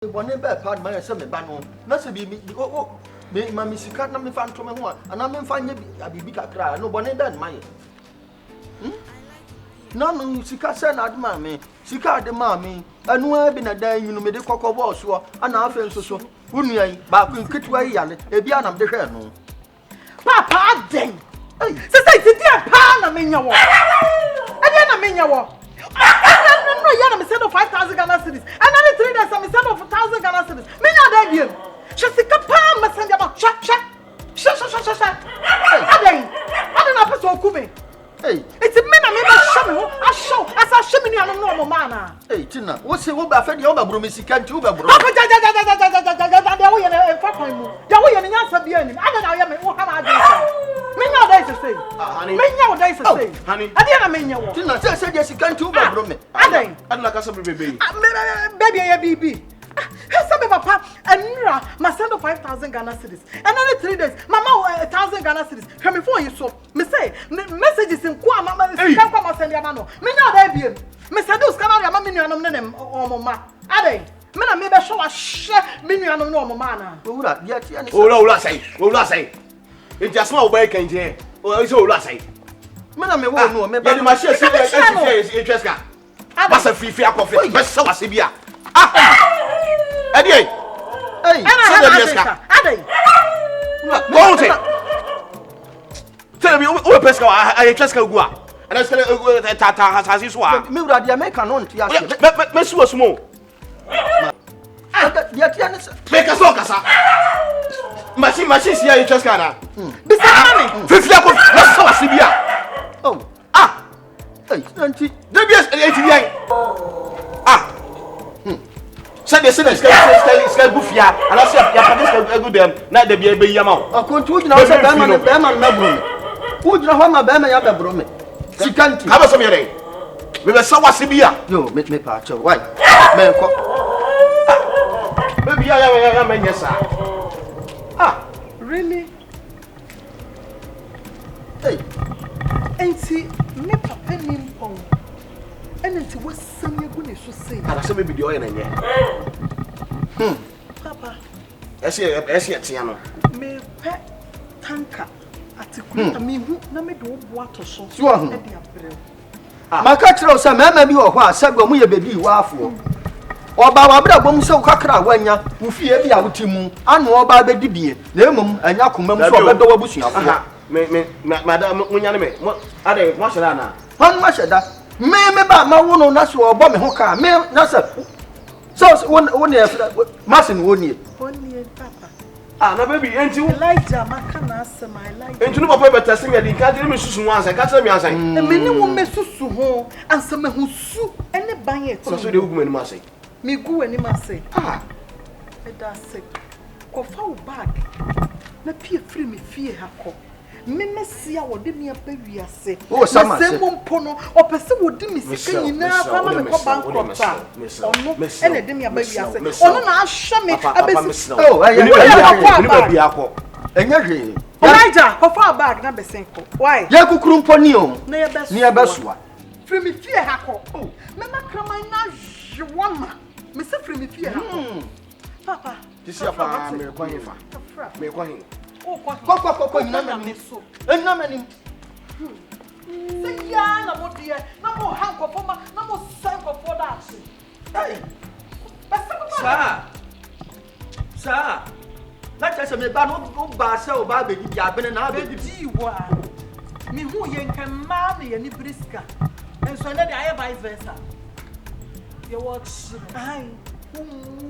One bad part, my son, Bano, not be me, Mammy Sikat, not me found to my one, and I'm finding a big cry, no one bad mine. No, Sikat said, not mammy, Sikat the mammy, and no, I've been a day, you know, made a cock of war, so, and I feel so, wouldn't I? But we could way, a bian of the hair, no. Papa, dang! Society, dear Pan, I mean, your walk. I mean, your walk. No, you send of 5,000 Ghana cedis. Another 3 days, I'm send of 1,000 Ghana cedis. Me not that you. Jessica Palm, messenger about chat. I don't know so cool. Hey, it's a man I show as I show me a normal man. Hey, Tina, what's the Uber for the Uber Brumisi can't you over? Honey, I didn't mean you. Tina said yes, you can't do over me. I like a baby. Baby. Papa, and Mira, my son of 5,000 Ghana cedis. Another 3 days, Mama 1,000 Ghana cedis. Come before you so. Me say, messages in Kwa, Mama, can't come and send your mano. Me now, there be. Mr. Dus can't have a minion or Mama. Are they? Men I maybe show a share minion of normal manner. Oh, say. It's just small bake and jay. Oh, it's all last say. Men I may want no, maybe my share is interest. What's a free coffee? Best so as Sibia. Eddie, hey, won't it? Tell me, who Pesca, I just go and I said, Tata has his wife. Mura, the American on Miss was small. Make a sock, sir. Machine, here, you just can't. Besides, 50 let's so Sibia. Oh, hey, 20. Said the sinners can go here, and I said, you can them, not the baby Yamau. I continue now, said Berman, who do you know my Berman Yababrum? She can't have us some day. We were so Sibia. You make me part of why? Maybe I am, yes, sir. Really? Hey, ain't see me papa name pong. And it was some good to say. I said, maybe the oil in here. Papa, I see a Tiano. Me pet tanker at the queen. I mean, who me do water so. my catcher, some maybe or what, said when we a baby waffle. Or by our bomb so cacra when ya, who fear the Autimu, and more by the Dibby, Lemum, and Yakum, so the bush. Madame, when you what are they? What's that? One much that. Me ba ma wono na so obo me ho ka me na so won masin woni papa na baby enti Elijah maka na asema Elijah enti no papa beta se me di ka dire me susu ho ansa ka tell me ansa me ni wo me susu ho ansa me ho su ene ban ye ti so de ugum ani ma sai me gu ani ma sai e da se ko fa wo bag na pie free me fie ha ko me mesia wodi me abawiase o sama se mpono opese wodi me sika nyina fama me ko bankrupt ono ene de me abawiase ono na ahwe me abesi oh ayi bia akọ enye hwe Elijah ko fa bag na besenko why ye kukuru mponi o na ye besoa free me fie ha ko me makraman na jwama me se free me fie ha ko papa this ya fa me kwa hifa me kwa hifa Ko nyina me so enna manim se ya na mo die na mo hanko foma na mo sanko for that eh sa na chese me ba no ba se o ba be di abene na be di wa mi hu ye nkan ma na ye ni briska enso na de aye vice versa ye watch ai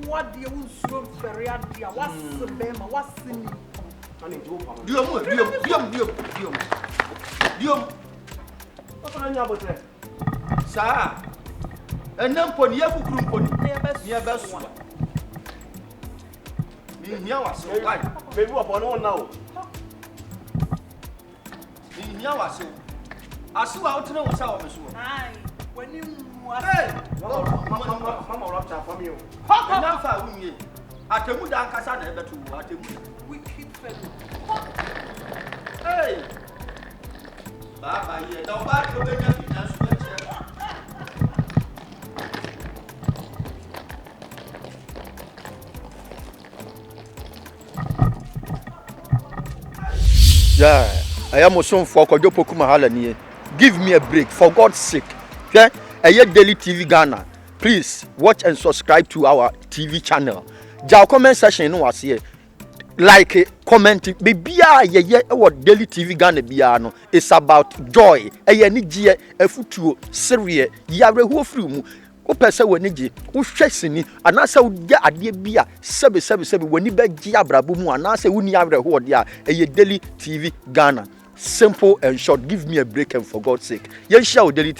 what the unso feria dia wasbema wasini Diom. What on your botre? Sa. Enam poni ya kukuru mponi. Ni abeso. Ni hia wase. Why? Baby upon one now. Ni hia wase. Asiwa otena wo sa wo meso. Ai, when you hey, mama rapture from you. Enam fa wunye. Atemu da nkasa na ebetu atemu. Wicked fellow. Hey! Baba, yeah, don't buy your baby. Yeah, I am also for Kojo Poku Mahala niye. Give me a break for God's sake. Okay? Daily TV Ghana. Please watch and subscribe to our TV channel. Jaw comment section no was here. Like comment bibia ye what Daily TV Ghana bia no. It's about joy. Ni gie efutuo serie yare ho firi mu. Wo pese wani gi wo hwesini anase wo gya ade bia sebe wani ba gi abrabo mu anase wo ni awre ho de a Daily TV Ghana. Simple and short. Give me a break and for God's sake. Yen share Daily TV.